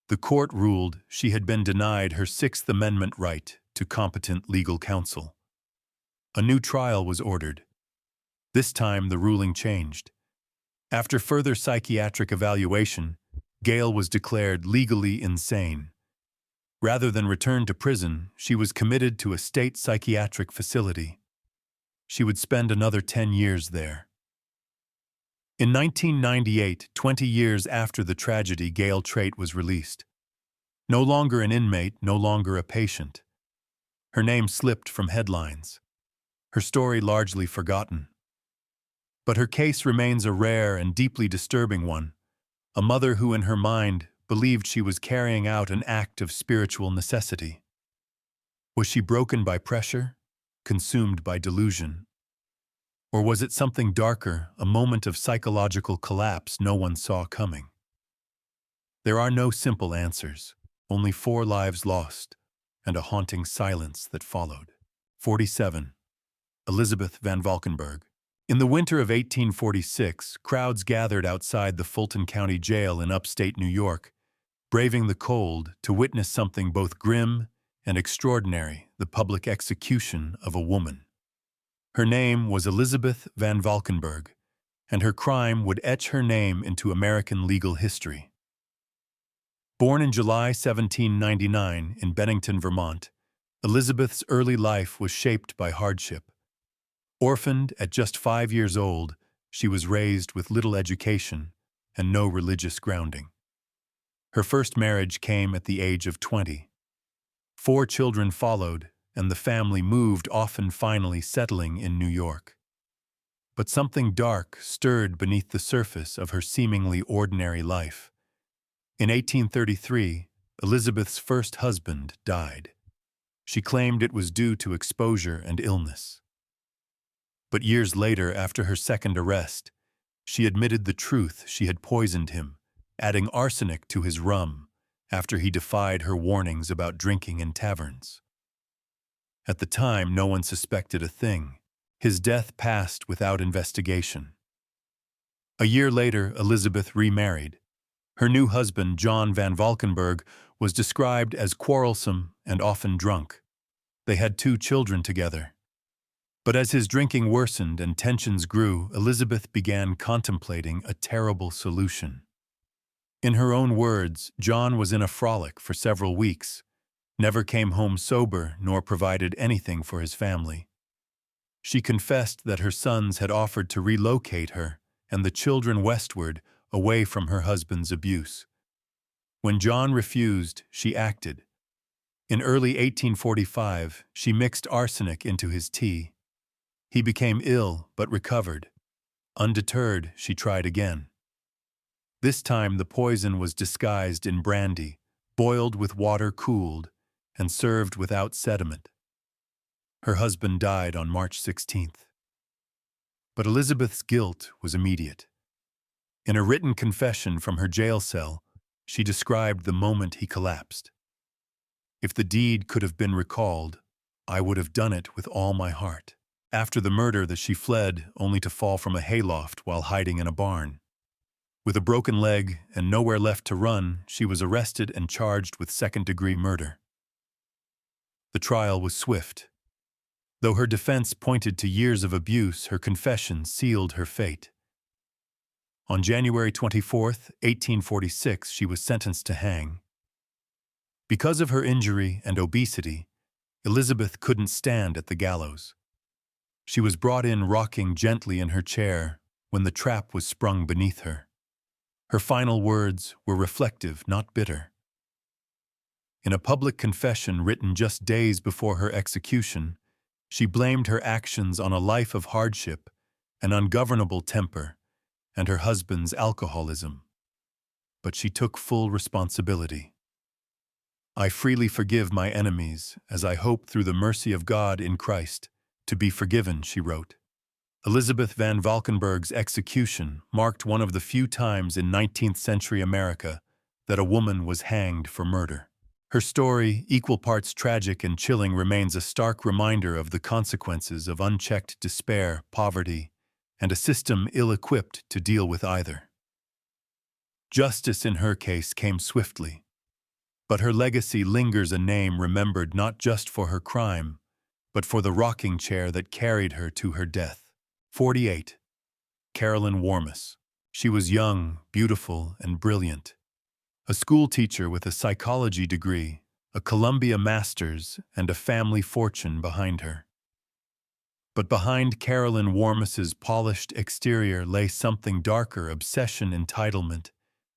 The court ruled she had been denied her Sixth Amendment right to competent legal counsel. A new trial was ordered. This time, the ruling changed. After further psychiatric evaluation, Gail was declared legally insane. Rather than return to prison, she was committed to a state psychiatric facility. She would spend another 10 years there. In 1998, 20 years after the tragedy, Gail TRAIT was released. No longer an inmate, no longer a patient. Her name slipped from headlines. Her story largely forgotten. But her case remains a rare and deeply disturbing one. A mother who, in her mind, believed she was carrying out an act of spiritual necessity. Was she broken by pressure, consumed by delusion? Or was it something darker, a moment of psychological collapse no one saw coming? There are no simple answers, only 4 lives lost, and a haunting silence that followed. 47. Elizabeth Van Valkenburgh. In the winter of 1846, crowds gathered outside the Fulton County Jail in upstate New York, braving the cold to witness something both grim and extraordinary: the public execution of a woman. Her name was Elizabeth Van Valkenburgh, and her crime would etch her name into American legal history. Born in July 1799 in Bennington, Vermont, Elizabeth's early life was shaped by hardship. Orphaned at just 5 years old, she was raised with little education and no religious grounding. Her first marriage came at the age of 20. 4 children followed, and the family moved, often finally settling in New York. But something dark stirred beneath the surface of her seemingly ordinary life. In 1833, Elizabeth's first husband died. She claimed it was due to exposure and illness. But years later, after her second arrest, she admitted the truth: she had poisoned him, adding arsenic to his rum after he defied her warnings about drinking in taverns. At the time, no one suspected a thing. His death passed without investigation. A year later, Elizabeth remarried. Her new husband, John Van Valkenburgh, was described as quarrelsome and often drunk. They had 2 children together. But as his drinking worsened and tensions grew, Elizabeth began contemplating a terrible solution. In her own words, John was in a frolic for several weeks, never came home sober nor provided anything for his family. She confessed that her sons had offered to relocate her and the children westward, away from her husband's abuse. When John refused, she acted. In early 1845, she mixed arsenic into his tea. He became ill but recovered. Undeterred, she tried again. This time the poison was disguised in brandy, boiled with water cooled, and served without sediment. Her husband died on March 16th. But Elizabeth's guilt was immediate. In a written confession from her jail cell, she described the moment he collapsed. "If the deed could have been recalled, I would have done it with all my heart." After the murder, she fled only to fall from a hayloft while hiding in a barn. With a broken leg and nowhere left to run, she was arrested and charged with second-degree murder. The trial was swift. Though her defense pointed to years of abuse, her confession sealed her fate. On January 24, 1846, she was sentenced to hang. Because of her injury and obesity, Elizabeth couldn't stand at the gallows. She was brought in rocking gently in her chair when the trap was sprung beneath her. Her final words were reflective, not bitter. In a public confession written just days before her execution, she blamed her actions on a life of hardship, an ungovernable temper, and her husband's alcoholism. But she took full responsibility. "I freely forgive my enemies, as I hope through the mercy of God in Christ to be forgiven," she wrote. Elizabeth van Valkenburgh's execution marked one of the few times in 19th-century America that a woman was hanged for murder. Her story, equal parts tragic and chilling, remains a stark reminder of the consequences of unchecked despair, poverty, and a system ill-equipped to deal with either. Justice in her case came swiftly, but her legacy lingers, a name remembered not just for her crime, but for the rocking chair that carried her to her death. 48. Carolyn Warmus. She was young, beautiful, and brilliant. A schoolteacher with a psychology degree, a Columbia master's, and a family fortune behind her. But behind Carolyn Warmus's polished exterior lay something darker: obsession, entitlement,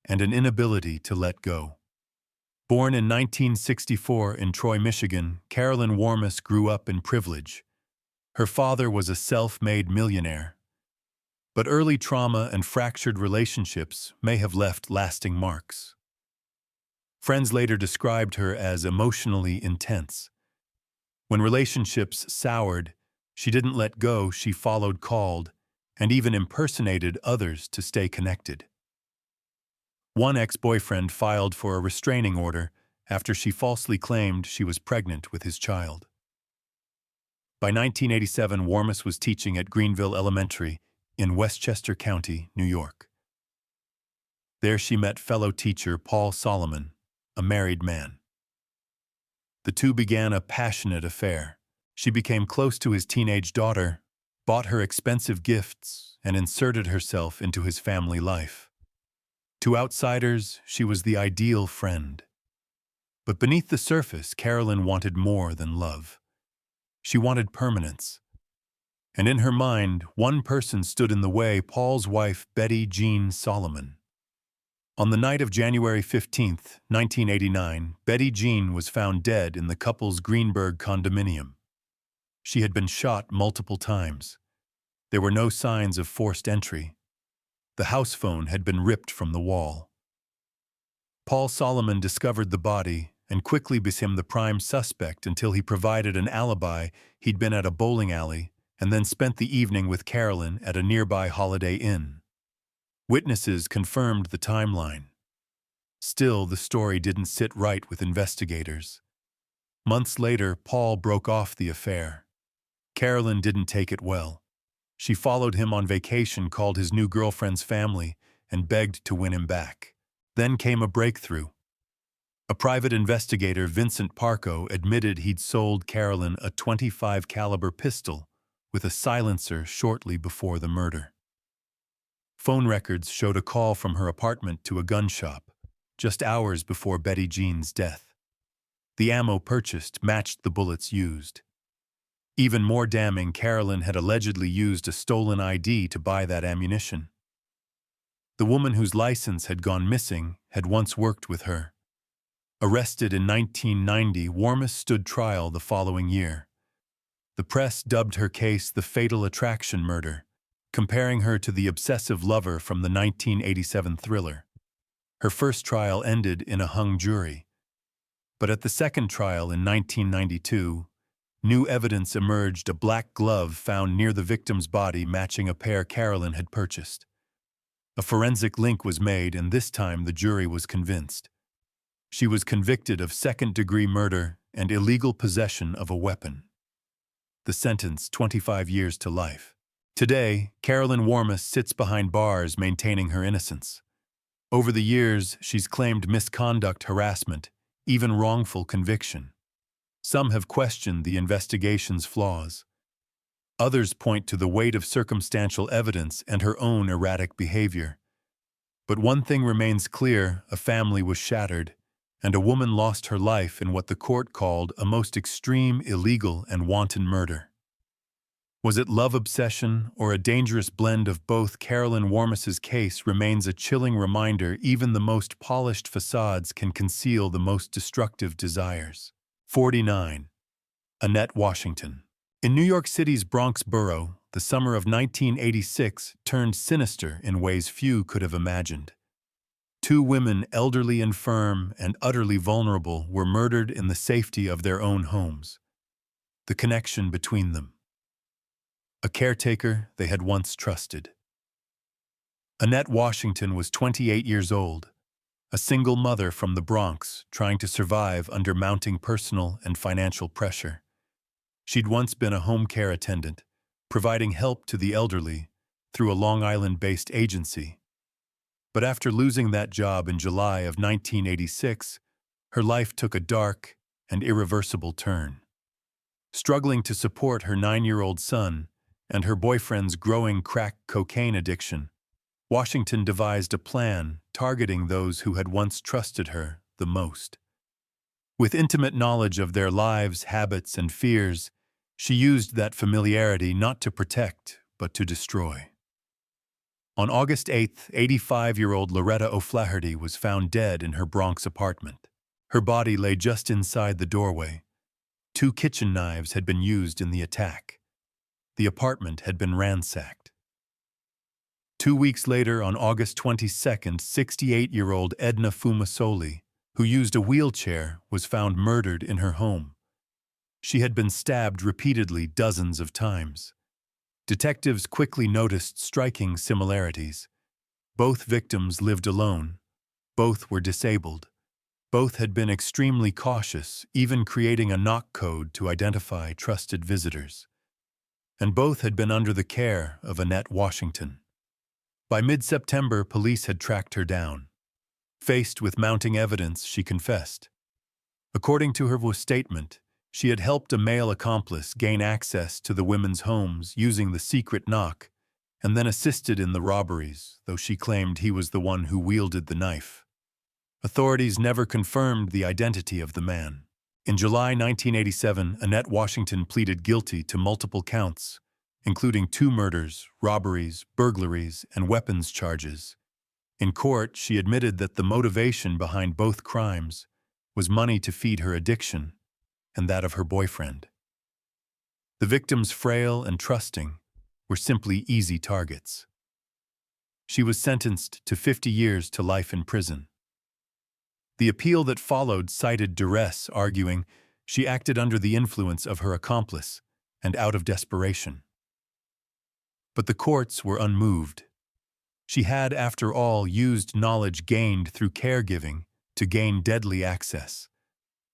and an inability to let go. Born in 1964 in Troy, Michigan, Carolyn Warmus grew up in privilege. Her father was a self-made millionaire. But early trauma and fractured relationships may have left lasting marks. Friends later described her as emotionally intense. When relationships soured, she didn't let go. She followed, called, and even impersonated others to stay connected. One ex-boyfriend filed for a restraining order after she falsely claimed she was pregnant with his child. By 1987, Warmus was teaching at Greenville Elementary in Westchester County, New York. There she met fellow teacher Paul Solomon, a married man. The two began a passionate affair. She became close to his teenage daughter, bought her expensive gifts, and inserted herself into his family life. To outsiders, she was the ideal friend. But beneath the surface, Carolyn wanted more than love. She wanted permanence. And in her mind, one person stood in the way: Paul's wife, Betty Jean Solomon. On the night of January 15, 1989, Betty Jean was found dead in the couple's Greenberg condominium. She had been shot multiple times. There were no signs of forced entry. The house phone had been ripped from the wall. Paul Solomon discovered the body and quickly became the prime suspect until he provided an alibi. He'd been at a bowling alley and then spent the evening with Carolyn at a nearby Holiday Inn. Witnesses confirmed the timeline. Still, the story didn't sit right with investigators. Months later, Paul broke off the affair. Carolyn didn't take it well. She followed him on vacation, called his new girlfriend's family, and begged to win him back. Then came a breakthrough. A private investigator, Vincent Parco, admitted he'd sold Carolyn a .25 caliber pistol with a silencer shortly before the murder. Phone records showed a call from her apartment to a gun shop. just hours before Betty Jean's death. The ammo purchased matched the bullets used. Even more damning, Carolyn had allegedly used a stolen ID to buy that ammunition. The woman whose license had gone missing had once worked with her. Arrested in 1990, Warmus stood trial the following year. The press dubbed her case the Fatal Attraction murder, comparing her to the obsessive lover from the 1987 thriller. Her first trial ended in a hung jury. But at the second trial in 1992, new evidence emerged: a black glove found near the victim's body matching a pair Carolyn had purchased. A forensic link was made, and this time the jury was convinced. She was convicted of second-degree murder and illegal possession of a weapon. The sentence, 25 years to life. Today, Carolyn Warmus sits behind bars maintaining her innocence. Over the years, she's claimed misconduct, harassment, even wrongful conviction. Some have questioned the investigation's flaws. Others point to the weight of circumstantial evidence and her own erratic behavior. But one thing remains clear: a family was shattered, and a woman lost her life in what the court called a most extreme, illegal, and wanton murder. Was it love obsession or a dangerous blend of both? Carolyn Warmus's case remains a chilling reminder: even the most polished facades can conceal the most destructive desires. 49. Annette Washington. In New York City's Bronx borough, the summer of 1986 turned sinister in ways few could have imagined. Two women, elderly, infirm, and utterly vulnerable, were murdered in the safety of their own homes. The connection between them: a caretaker they had once trusted. Annette Washington was 28 years old, a single mother from the Bronx trying to survive under mounting personal and financial pressure. She'd once been a home care attendant, providing help to the elderly through a Long Island-based agency. But after losing that job in July of 1986, her life took a dark and irreversible turn. Struggling to support her 9-year-old son and her boyfriend's growing crack cocaine addiction, Washington devised a plan targeting those who had once trusted her the most. With intimate knowledge of their lives, habits, and fears, she used that familiarity not to protect, but to destroy. On August 8th, 85-year-old Loretta O'Flaherty was found dead in her Bronx apartment. Her body lay just inside the doorway. 2 kitchen knives had been used in the attack. The apartment had been ransacked. 2 weeks later, on August 22nd, 68-year-old Edna Fumasoli, who used a wheelchair, was found murdered in her home. She had been stabbed repeatedly dozens of times. Detectives quickly noticed striking similarities. Both victims lived alone. Both were disabled. Both had been extremely cautious, even creating a knock code to identify trusted visitors. And both had been under the care of Annette Washington. By mid-September, police had tracked her down. Faced with mounting evidence, she confessed. According to her statement, she had helped a male accomplice gain access to the women's homes using the secret knock, and then assisted in the robberies, though she claimed he was the one who wielded the knife. Authorities never confirmed the identity of the man. In July 1987, Annette Washington pleaded guilty to multiple counts, including 2 murders, robberies, burglaries, and weapons charges. In court, she admitted that the motivation behind both crimes was money to feed her addiction and that of her boyfriend. The victims, frail and trusting, were simply easy targets. She was sentenced to 50 years to life in prison. The appeal that followed cited duress, arguing she acted under the influence of her accomplice and out of desperation. But the courts were unmoved. She had, after all, used knowledge gained through caregiving to gain deadly access.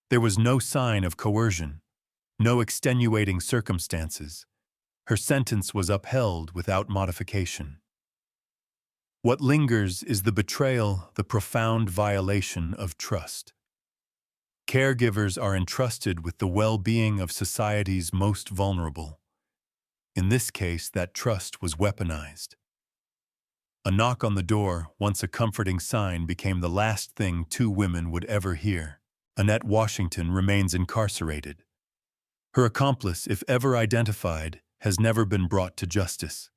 There was no sign of coercion, no extenuating circumstances. Her sentence was upheld without modification. What lingers is the betrayal, the profound violation of trust. Caregivers are entrusted with the well-being of society's most vulnerable. In this case, that trust was weaponized. A knock on the door, once a comforting sign, became the last thing two women would ever hear. Annette WASHINGTON remains incarcerated. Her accomplice, if ever identified, has never been brought to justice.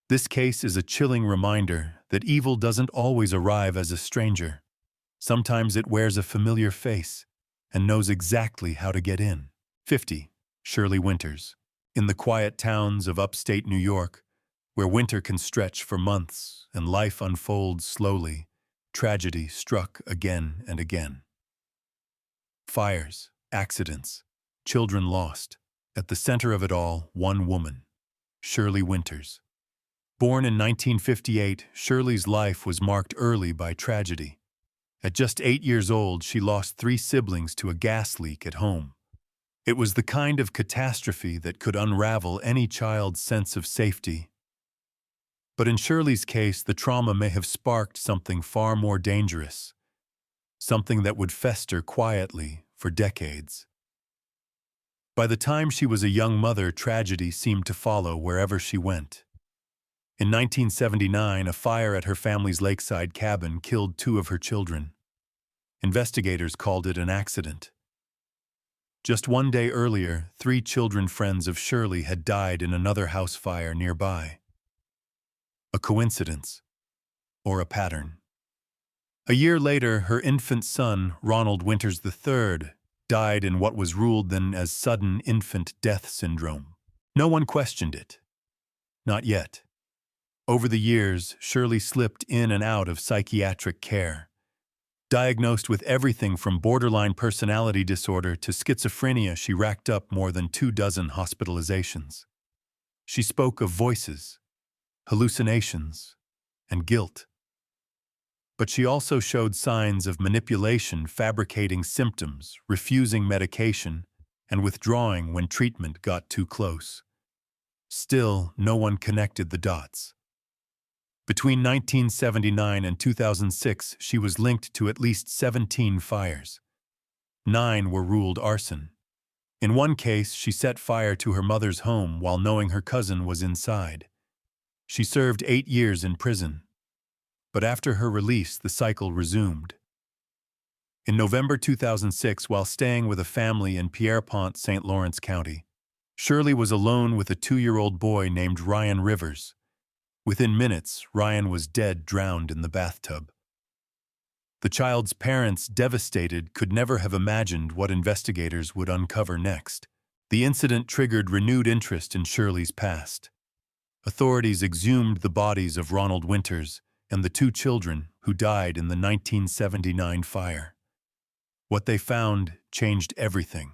This case is a chilling reminder that evil doesn't always arrive as a stranger. Sometimes it wears a familiar face and knows exactly how to get in. 50. Shirley Winters. In the quiet towns of upstate New York, where winter can stretch for months and life unfolds slowly, tragedy struck again and again. Fires, accidents, children lost. At the center of it all, one woman, Shirley Winters. Born in 1958, Shirley's life was marked early by tragedy. At just 8 years old, she lost 3 siblings to a gas leak at home. It was the kind of catastrophe that could unravel any child's sense of safety. But in Shirley's case, the trauma may have sparked something far more dangerous, something that would fester quietly for decades. By the time she was a young mother, tragedy seemed to follow wherever she went. In 1979, a fire at her family's lakeside cabin killed 2 of her children. Investigators called it an accident. Just one day earlier, 3 children friends of Shirley had died in another house fire nearby. A coincidence, or a pattern? A year later, her infant son, Ronald Winters III, died in what was ruled then as sudden infant death syndrome. No one questioned it. Not yet. Over the years, Shirley slipped in and out of psychiatric care. Diagnosed with everything from borderline personality disorder to schizophrenia, she racked up more than 24 hospitalizations. She spoke of voices, hallucinations, and guilt. But she also showed signs of manipulation, fabricating symptoms, refusing medication, and withdrawing when treatment got too close. Still, no one connected the dots. Between 1979 and 2006, she was linked to at least 17 fires. 9 were ruled arson. In one case, she set fire to her mother's home while knowing her cousin was inside. She served 8 years in prison. But after her release, the cycle resumed. In November 2006, while staying with a family in Pierrepont, St. Lawrence County, Shirley was alone with a 2-year-old boy named Ryan Rivers. Within minutes, Ryan was dead, drowned in the bathtub. The child's parents, devastated, could never have imagined what investigators would uncover next. The incident triggered renewed interest in Shirley's past. Authorities exhumed the bodies of Ronald Winters and the 2 children who died in the 1979 fire. What they found changed everything.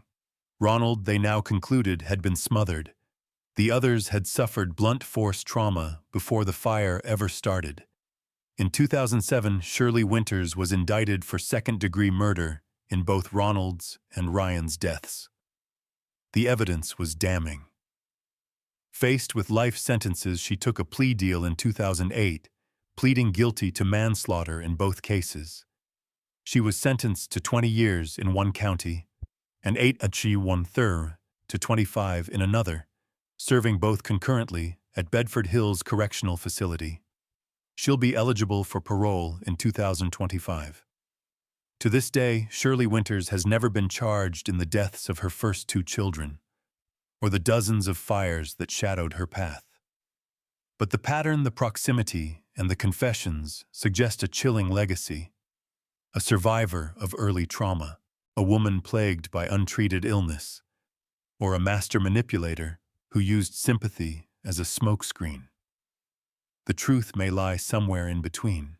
Ronald, they now concluded, had been smothered. The others had suffered blunt force trauma before the fire ever started. In 2007, Shirley Winters was indicted for second-degree murder in both Ronald's and Ryan's deaths. The evidence was damning. Faced with life sentences, she took a plea deal in 2008, pleading guilty to manslaughter in both cases. She was sentenced to 20 years in one county and 1/3 to 25 in another, serving both concurrently at Bedford Hills Correctional Facility. She'll be eligible for parole in 2025. To this day, Shirley Winters has never been charged in the deaths of her first 2 children, or the dozens of fires that shadowed her path. But the pattern, the proximity, and the confessions suggest a chilling legacy. A survivor of early trauma, a woman plagued by untreated illness, or a master manipulator who used sympathy as a smokescreen. The truth may lie somewhere in between.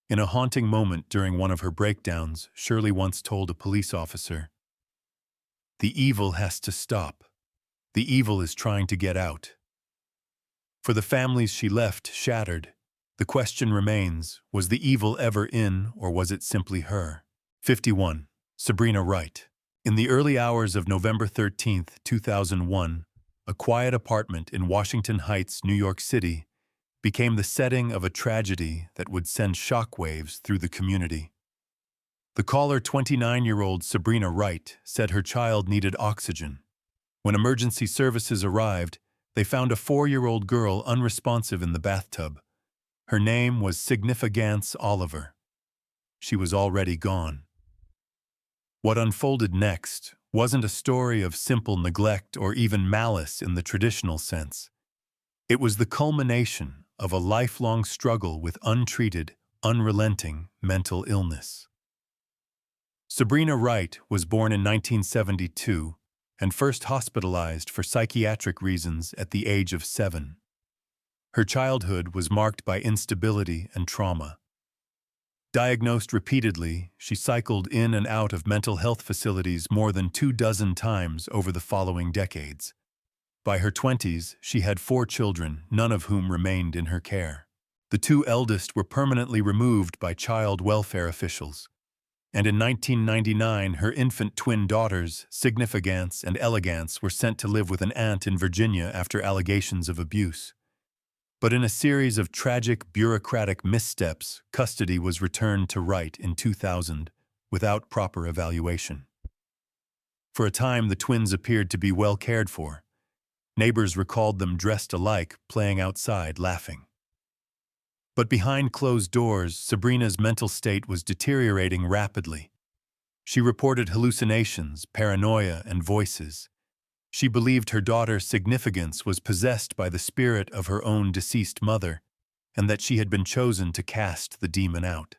In a haunting moment during one of her breakdowns, Shirley once told a police officer, "The evil has to stop. The evil is trying to get out." For the families she left shattered, the question remains, was the evil ever in, or was it simply her? 51. Sabrina WRIGHT. In the early hours of November 13, 2001, a quiet apartment in Washington Heights, New York City, became the setting of a tragedy that would send shockwaves through the community. The caller, 29-year-old Sabrina WRIGHT, said her child needed oxygen. When emergency services arrived, they found a 4-year-old girl unresponsive in the bathtub, Her name was Significance Oliver. She was already gone. What unfolded next wasn't a story of simple neglect or even malice in the traditional sense. It was the culmination of a lifelong struggle with untreated, unrelenting mental illness. Sabrina WRIGHT was born in 1972 and first hospitalized for psychiatric reasons at the age of 7. Her childhood was marked by instability and trauma. Diagnosed repeatedly, she cycled in and out of mental health facilities more than 24 times over the following decades. By her 20s, she had 4 children, none of whom remained in her care. The 2 eldest were permanently removed by child welfare officials. And in 1999, her infant twin daughters, Significance and Elegance, were sent to live with an aunt in Virginia after allegations of abuse. But in a series of tragic bureaucratic missteps, custody was returned to WRIGHT in 2000 without proper evaluation. For a time, the twins appeared to be well cared for. Neighbors recalled them dressed alike, playing outside, laughing. But behind closed doors, Sabrina's mental state was deteriorating rapidly. She reported hallucinations, paranoia, and voices. She believed her daughter Significance was possessed by the spirit of her own deceased mother, and that she had been chosen to cast the demon out.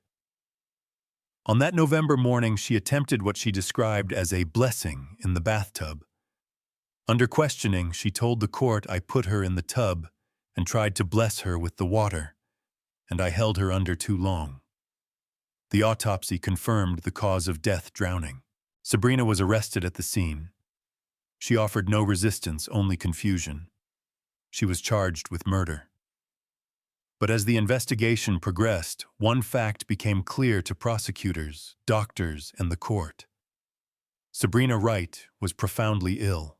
On that November morning, she attempted what she described as a blessing in the bathtub. Under questioning, she told the court, "I put her in the tub and tried to bless her with the water, and I held her under too long." The autopsy confirmed the cause of death: drowning. Sabrina was arrested at the scene. She offered no resistance, only confusion. She was charged with murder. But as the investigation progressed, one fact became clear to prosecutors, doctors, and the court. Sabrina WRIGHT was profoundly ill.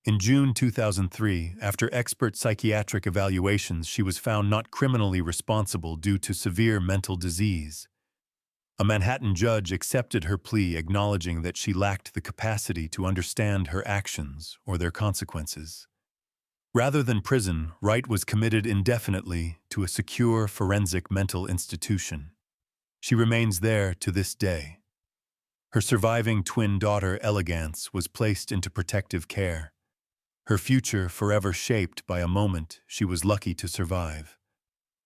In June 2003, after expert psychiatric evaluations, she was found not criminally responsible due to severe mental disease. A Manhattan judge accepted her plea, acknowledging that she lacked the capacity to understand her actions or their consequences. Rather than prison, WRIGHT was committed indefinitely to a secure forensic mental institution. She remains there to this day. Her surviving twin daughter, Elegance, was placed into protective care. Her future forever shaped by a moment she was lucky to survive.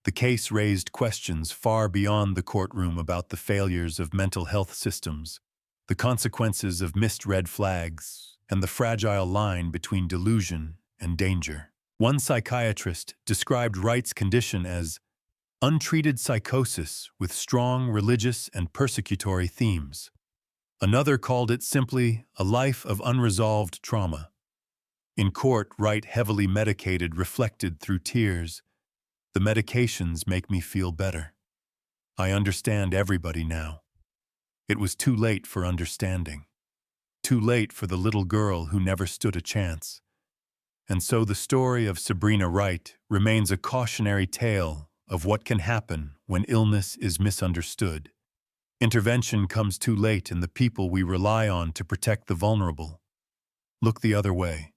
The case raised questions far beyond the courtroom about the failures of mental health systems, the consequences of missed red flags, and the fragile line between delusion and danger. One psychiatrist described WRIGHT's condition as untreated psychosis with strong religious and persecutory themes. Another called it simply a life of unresolved trauma. In court, WRIGHT, heavily medicated, reflected through tears, "The medications make me feel better. I understand everybody now. It was too late for understanding. Too late for the little girl who never stood a chance." And so the story of Sabrina WRIGHT remains a cautionary tale of what can happen when illness is misunderstood. Intervention comes too late in the people we rely on to protect the vulnerable. Look the other way.